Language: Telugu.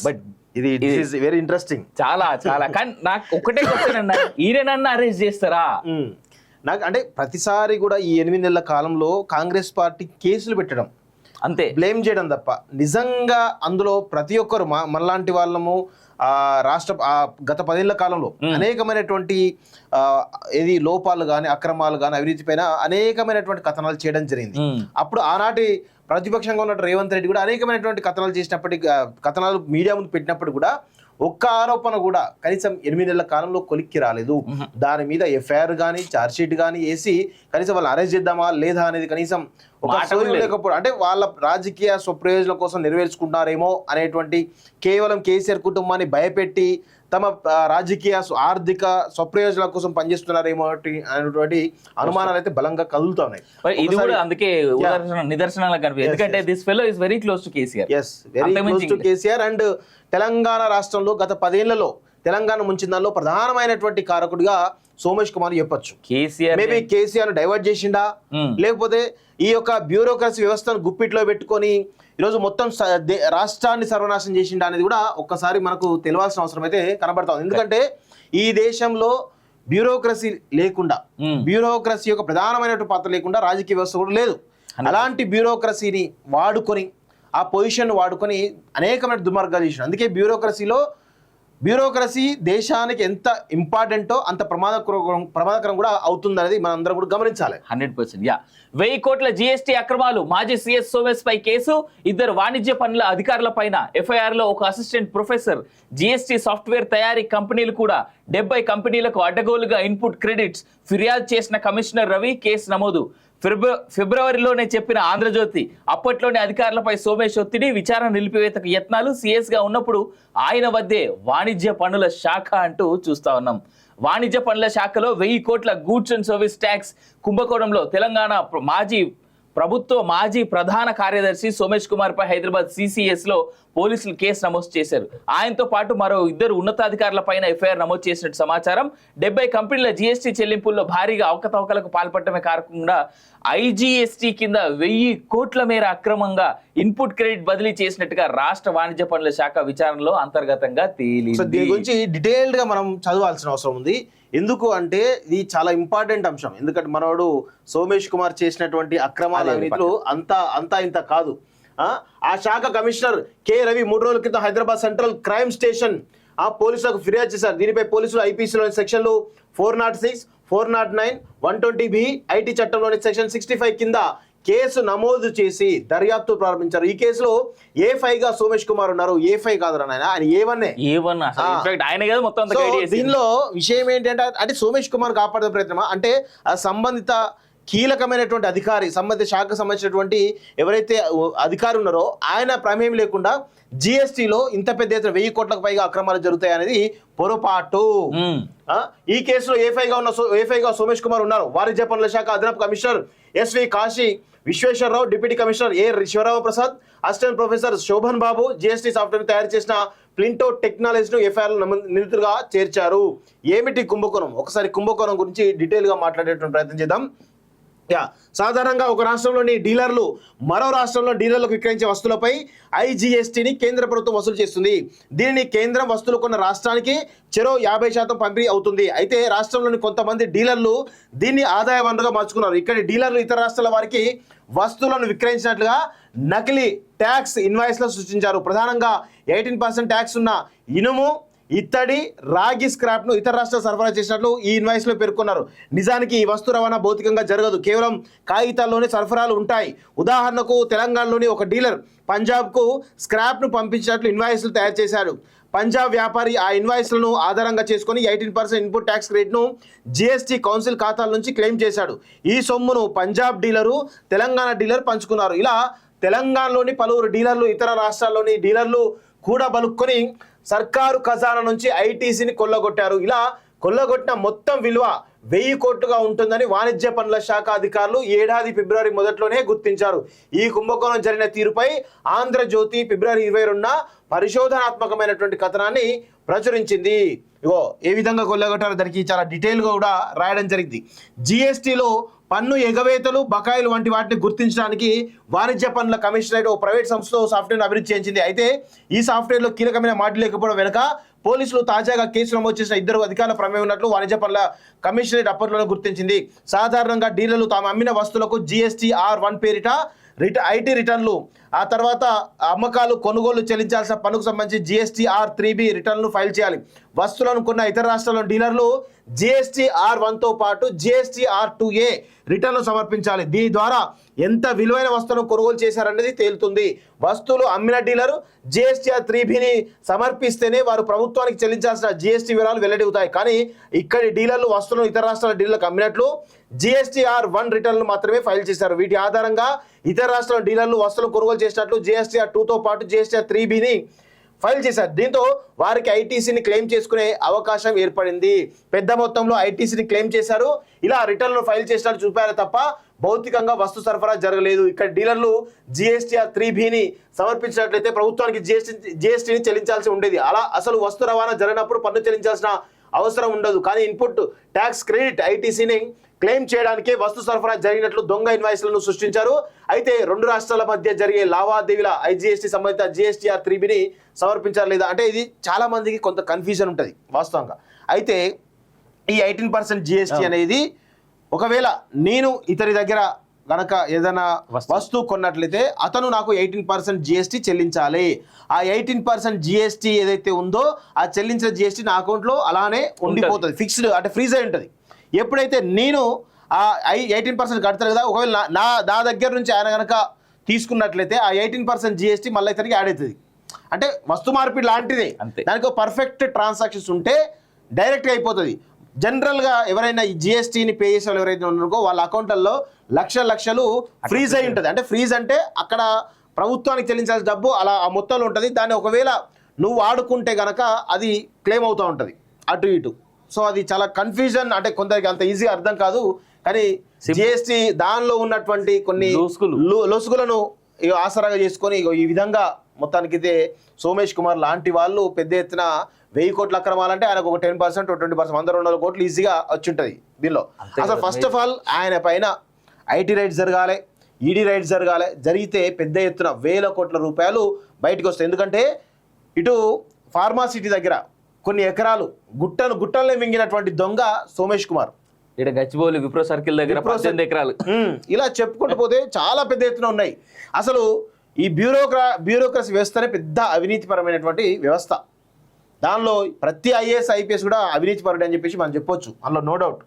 బట్ ఇది వెరీ ఇంట్రెస్టింగ్ చాలా చాలా. కానీ నాకు ఒకటే క్వశ్చన్ అన్న, ఈయనన్నా అరెస్ట్ చేస్తారా? నాకు అంటే ప్రతిసారి కూడా ఈ 8 నెలల కాలంలో కాంగ్రెస్ పార్టీ కేసులు పెట్టడం, అంతే, బ్లేమ్ చేయడం తప్ప నిజంగా అందులో ప్రతి ఒక్కరు మనలాంటి వాళ్ళము రాష్ట్ర గత 10 ఏళ్ల కాలంలో అనేకమైనటువంటి ఏది లోపాలు కానీ అక్రమాలు కానీ అవినీతి పైన అనేకమైనటువంటి కథనాలు చేయడం జరిగింది. అప్పుడు ఆనాటి ప్రతిపక్షంగా ఉన్న రేవంత్ రెడ్డి కూడా అనేకమైనటువంటి కథనాలు చేసినప్పటికీ, కథనాలు మీడియా ముందు పెట్టినప్పుడు కూడా ఒక్క ఆరోపణ కూడా కనీసం 8 నెలల కాలంలో కొలిక్కి రాలేదు. దాని మీద ఎఫ్ఐఆర్ కానీ ఛార్జ్షీట్ కానీ వేసి కనీసం వాళ్ళు అరెస్ట్ చేద్దామా లేదా అనేది కనీసం ఒక లేకపోవడం, అంటే వాళ్ళ రాజకీయ స్వప్రయోజనాల కోసం నెరవేర్చుకుంటారేమో అనేటువంటి, కేవలం కేసీఆర్ కుటుంబాన్ని భయపెట్టి తమ రాజకీయ ఆర్థిక స్వప్రయోజనాల కోసం పనిచేస్తున్నారేమో అనేటువంటి అనుమానాలు అయితే బలంగా కదులుతా ఉన్నాయి. ఇది కూడా అందుకే నిదర్శనాలకు కనిపిస్తుంది. ఎందుకంటే this fellow is very close to KCR. yes, very close to KCR. And Telangana రాష్ట్రంలో గత 10 ఏళ్లలో తెలంగాణ ముంచిన దానిలో ప్రధానమైనటువంటి కారకుడిగా సోమేష్ కుమార్ చెప్పొచ్చు. మేబీ కేసీఆర్ డైవర్ట్ చేసిండా, లేకపోతే ఈ యొక్క బ్యూరోక్రసీ వ్యవస్థను గుప్పిట్లో పెట్టుకొని ఈరోజు మొత్తం రాష్ట్రాన్ని సర్వనాశనం చేసిండా అనేది కూడా ఒక్కసారి మనకు తెలియాల్సిన అవసరం అయితే కనబడతా ఉంది. ఎందుకంటే ఈ దేశంలో బ్యూరోక్రసీ లేకుండా, బ్యూరోక్రసీ యొక్క ప్రధానమైనటువంటి పాత్ర లేకుండా రాజకీయ వ్యవస్థ కూడా లేదు. అలాంటి బ్యూరోక్రసీని వాడుకొని, ఆ పొజిషన్ వాడుకొని అనేకమైన దుర్మార్గాలు చేసిన. అందుకే బ్యూరోక్రసీ దేశానికి ఎంత ఇంపార్టెంటో అంత ప్రమాదకరం కూడా అవుతుందనేది మనం అందరం కూడా గమనించాలి. 100%. 1000 కోట్ల జీఎస్టీ అక్రమాలు, మాజీ సీఎస్ సోమేష్ పై కేసు, 2 వాణిజ్య పనుల అధికారుల పైన ఎఫ్ఐఆర్ లో ఒక అసిస్టెంట్ ప్రొఫెసర్, జీఎస్టీ సాఫ్ట్వేర్ తయారీ కంపెనీలు కూడా 70 కంపెనీలకు అడ్డగోలుగా ఇన్పుట్ క్రెడిట్స్, ఫిర్యాదు చేసిన కమిషనర్ రవి, కేసు నమోదు. ఫిబ్రవరిలోనే చెప్పిన ఆంధ్రజ్యోతి, అప్పట్లోనే అధికారులపై సోమేష్ ఒత్తిడి, విచారణ నిలిపివేతకు యత్నాలు, సీఎస్ గా ఉన్నప్పుడు ఆయన వద్దే వాణిజ్య పన్నుల శాఖ అంటూ చూస్తా ఉన్నాం. వాణిజ్య పన్నుల శాఖలో 1000 కోట్ల గూడ్స్ అండ్ సర్వీస్ ట్యాక్స్ కుంభకోణంలో తెలంగాణ మాజీ ప్రధాన కార్యదర్శి సోమేష్ కుమార్ పై హైదరాబాద్ సిసిఎస్ లో పోలీసులు కేసు నమోదు చేశారు. ఆయనతో పాటు మరో 2 ఉన్నతాధికారుల పైన ఎఫ్ఐఆర్ నమోదు చేసినట్టు సమాచారం. 70 కంపెనీల జీఎస్టీ చెల్లింపుల్లో భారీగా అవకతవకలకు పాల్పడటమే కాకుండా ఐజీఎస్టీ కింద 1000 కోట్ల మేర అక్రమంగా ఇన్పుట్ క్రెడిట్ బదిలీ చేసినట్టుగా రాష్ట్ర వాణిజ్య పన్నుల శాఖ విచారణలో అంతర్గతంగా తేలింది. దీని గురించి డీటెయిల్డ్ గా మనం చదవాల్సిన అవసరం ఉంది. ఎందుకు అంటే ఇది చాలా ఇంపార్టెంట్ అంశం. ఎందుకంటే మనోడు సోమేష్ కుమార్ చేసినటువంటి అక్రమాల అవినీతులు అంతా ఇంత కాదు. ఆ శాఖ కమిషనర్ కె రవి 3 రోజుల క్రితం హైదరాబాద్ సెంట్రల్ క్రైమ్ స్టేషన్ పోలీసులకు ఫిర్యాదు చేశారు. దీనిపై పోలీసులు ఐపీసీలోని సెక్షన్లు 406, 409, 120B, ఐటీ చట్టంలోని సెక్షన్ 65 కింద కేసు నమోదు చేసి దర్యాప్తు ప్రారంభించారు. ఈ కేసులో A5 గా సోమేష్ కుమార్ ఉన్నారు. A5 కాదు ఆయన A1. దీనిలో విషయం ఏంటంటే, అంటే సోమేష్ కుమార్ కాపాడే ప్రయత్నమా అంటే సంబంధిత కీలకమైనటువంటి అధికారి, సంబంధిత శాఖకు సంబంధించినటువంటి ఎవరైతే అధికారి ఉన్నారో ఆయన ప్రమేయం లేకుండా జిఎస్టీలో ఇంత పెద్ద ఎత్తున 1000 కోట్లకు పైగా అక్రమాలు జరుగుతాయి అనేది పొరపాటు. ఈ కేసులో A5 గా సోమేష్ కుమార్ ఉన్నారు. వాణిజ్య పన్నుల శాఖ అదనపు commissioner SV Kasi Visweswararao, deputy commissioner A Sivarama Prasad, assistant professor Shobhan Babu GST software తయారు చేసిన ప్లింటో టెక్నాలజీను ఎఫ్ఐఆర్ నిందితులుగా చేర్చారు. ఏమిటి కుంభకోణం? ఒకసారి కుంభకోణం గురించి డీటెయిల్ గా మాట్లాడేటువంటి ప్రయత్నం చేద్దాం. సాధారణంగా ఒక రాష్ట్రంలోని డీలర్లు మరో రాష్ట్రంలో డీలర్లకు విక్రయించే వస్తువులపై ఐజీఎస్టీని కేంద్ర ప్రభుత్వం వసూలు చేస్తుంది. దీనిని కేంద్రం వస్తువులు కొన్న రాష్ట్రానికి చెరో 50% పంపిణీ అవుతుంది. అయితే రాష్ట్రంలోని కొంతమంది డీలర్లు దీన్ని ఆదాయ వనరుగా మార్చుకున్నారు. ఇక్కడి డీలర్లు ఇతర రాష్ట్రాల వారికి వస్తువులను విక్రయించినట్లుగా నకిలీ ట్యాక్స్ ఇన్వాయిస్లో సృష్టించారు. ప్రధానంగా 18% ట్యాక్స్ ఉన్న ఇనుము, ఇత్తడి, రాగి స్క్రాప్ ను ఇతర రాష్ట్రాలు సరఫరా చేసినట్లు ఈ ఇన్వాయిస్ లో పేర్కొన్నారు. నిజానికి ఈ వస్తు రవాణా భౌతికంగా జరగదు, కేవలం కాగితాల్లోనే సరఫరాలు ఉంటాయి. ఉదాహరణకు తెలంగాణలోని ఒక డీలర్ పంజాబ్ కు స్క్రాప్ ను పంపించినట్లు ఇన్వాయిస్లు తయారు చేశాడు. పంజాబ్ వ్యాపారి ఆ ఇన్వాయిస్లను ఆధారంగా చేసుకుని 18% ఇన్పుట్ ట్యాక్స్ రేట్ను జిఎస్టీ కౌన్సిల్ ఖాతాల నుంచి క్లెయిమ్ చేశాడు. ఈ సొమ్మును పంజాబ్ డీలరు, తెలంగాణ డీలర్ పంచుకున్నారు. ఇలా తెలంగాణలోని పలువురు డీలర్లు ఇతర రాష్ట్రాల్లోని డీలర్లు కూడా బలుక్కొని సర్కారు ఖజానా నుంచి ఐటీసీని కొల్లగొట్టారు. ఇలా కొల్లగొట్టిన మొత్తం విలువ 1000 కోట్లుగా ఉంటుందని వాణిజ్య పన్నుల శాఖ అధికారులు ఏడాది ఫిబ్రవరి మొదట్లోనే గుర్తించారు. ఈ కుంభకోణం జరిగిన తీరుపై ఆంధ్రజ్యోతి ఫిబ్రవరి 22న పరిశోధనాత్మకమైనటువంటి కథనాన్ని ప్రచురించింది. ఇగో ఏ విధంగా కొల్లగొట్టారో దానికి చాలా డీటెయిల్గా కూడా రాయడం జరిగింది. జిఎస్టీలో పన్ను ఎగవేతలు బకాయిలు వంటి వాటిని గుర్తించడానికి వాణిజ్య పన్నుల కమిషనరేట్ ఓ ప్రైవేట్ సంస్థలో సాఫ్ట్వేర్ అభివృద్ధి చేయించింది. అయితే ఈ సాఫ్ట్వేర్లో కీలకమైన మాటలు లేకపోవడం వెనుక పోలీసులు తాజాగా కేసు నమోదు చేసిన 2 అధికారుల ప్రమేయం ఉన్నట్లు వాణిజ్య పన్నుల కమిషనరేట్ అప్పట్లోనే గుర్తించింది. సాధారణంగా డీలర్లు తాము అమ్మిన వస్తువులకు GST R1 పేరిట ఐటీ రిటర్న్లు, ఆ తర్వాత అమ్మకాలు కొనుగోలు చెల్లించాల్సిన పన్నుకు సంబంధించి GST R3B రిటర్న్లు ఫైల్ చేయాలి. వస్తువులను కొన్న ఇతర రాష్ట్రాల డీలర్లు GST R1తో పాటు GST R2A రిటర్న్లు సమర్పించాలి. దీని ద్వారా ఎంత విలువైన వస్తువులను కొనుగోలు చేశారనేది తేలుతుంది. వస్తువులు అమ్మిన డీలరు GST R3Bని సమర్పిస్తేనే వారు ప్రభుత్వానికి చెల్లించాల్సిన GST వివరాలు వెల్లడవుతాయి. కానీ ఇక్కడి డీలర్లు వస్తువులను ఇతర రాష్ట్రాల డీలర్లకు అమ్మినట్లు GST R1 రిటర్న్లు మాత్రమే ఫైల్ చేశారు. వీటి ఆధారంగా ఇతర రాష్ట్రాల డీలర్లు వస్తువులు కొనుగోలు చేసినట్లు GST R2తో పాటు GST R3Bని ఫైల్ చేశారు. దీంతో వారికి ఐటీసీని క్లెయిమ్ చేసుకునే అవకాశం ఏర్పడింది. పెద్ద మొత్తంలో ఐటీసీని క్లెయిమ్ చేశారు. ఇలా రిటర్న్లు ఫైల్ చేసినట్టు చూపారు తప్ప భౌతికంగా వస్తు సరఫరా జరగలేదు. ఇక్కడ డీలర్లు GST R3Bని సమర్పించినట్లయితే ప్రభుత్వానికి GSTని చెల్లించాల్సి ఉండేది. అలా అసలు వస్తు రవాణా జరిగినప్పుడు పన్ను చెల్లించాల్సిన అవసరం ఉండదు. కానీ ఇన్పుట్ ట్యాక్స్ క్రెడిట్ ఐటీసీని క్లెయిమ్ చేయడానికే వస్తు సరఫరా జరిగినట్లు దొంగ ఇన్వాయిస్లను సృష్టించారు. అయితే 2 రాష్ట్రాల మధ్య జరిగే లావాదేవీల IGST సంబంధిత GST R3Bని సమర్పించారు లేదా అంటే ఇది చాలా మందికి కొంత కన్ఫ్యూజన్ ఉంటుంది వాస్తవంగా. అయితే ఈ 18% GST అనేది ఒకవేళ నేను ఇతని దగ్గర గనక ఏదైనా వస్తువు కొన్నట్లయితే అతను నాకు 18% GST చెల్లించాలి. ఆ 18% GST ఏదైతే ఉందో ఆ చెల్లించిన GST నా అకౌంట్లో అలానే ఉండిపోతుంది, ఫిక్స్డ్ అంటే ఫ్రీజ్ అయి ఉంటుంది. ఎప్పుడైతే నేను ఆ 18% కడతాను కదా, ఒకవేళ నా దగ్గర నుంచి ఆయన కనుక తీసుకున్నట్లయితే ఆ 18% GST మళ్ళీ ఇతనికి యాడ్ అవుతుంది. అంటే వస్తు మార్పిడి లాంటిది. దానికి పర్ఫెక్ట్ ట్రాన్సాక్షన్స్ ఉంటే డైరెక్ట్గా అయిపోతుంది. జనరల్గా ఎవరైనా ఈ GSTని పే చేసే వాళ్ళు ఎవరైతే ఉన్నారో వాళ్ళ అకౌంట్లలో లక్షలు ఫ్రీజ్ అయి ఉంటుంది. అంటే ఫ్రీజ్ అంటే అక్కడ ప్రభుత్వానికి చెల్లించాల్సిన డబ్బు అలా ఆ మొత్తంలో ఉంటుంది. దాన్ని ఒకవేళ నువ్వు వాడుకుంటే కనుక అది క్లెయిమ్ అవుతూ ఉంటుంది అటు ఇటు. సో అది చాలా కన్ఫ్యూజన్, అంటే కొందరికి అంత ఈజీగా అర్థం కాదు. కానీ GST దానిలో ఉన్నటువంటి కొన్ని లొసుగులను ఆసరాగా చేసుకొని ఈ విధంగా మొత్తానికి అయితే సోమేష్ కుమార్ లాంటి వాళ్ళు పెద్ద ఎత్తున 1000 కోట్ల అక్రమాలంటే ఆయనకు ఒక 10% 20% 100-200 కోట్లు ఈజీగా వచ్చి ఉంటుంది దీనిలో. అసలు ఫస్ట్ ఆఫ్ ఆల్ ఆయన పైన ఐటీ రైట్స్ జరగాలి, ఈడీ రైట్స్ జరగాలి. జరిగితే పెద్ద ఎత్తున 1000 కోట్ల రూపాయలు బయటకు వస్తాయి. ఎందుకంటే ఇటు ఫార్మాసిటీ దగ్గర కొన్ని ఎకరాలు గుట్టల్ని మింగినటువంటి దొంగ సోమేష్ కుమార్, ఇక్కడ గచ్చిబౌలి విప్రో సర్కిల్ దగ్గర 18 ఎకరాలు, ఇలా చెప్పుకుంటూ పోతే చాలా పెద్ద ఎత్తున ఉన్నాయి. అసలు ఈ బ్యూరోక్రసీ వ్యవస్థనే పెద్ద అవినీతిపరమైనటువంటి వ్యవస్థ. దానిలో ప్రతి IAS IPS కూడా అవినీతిపరుడు అని చెప్పేసి మనం చెప్పొచ్చు, అందులో నో డౌట్.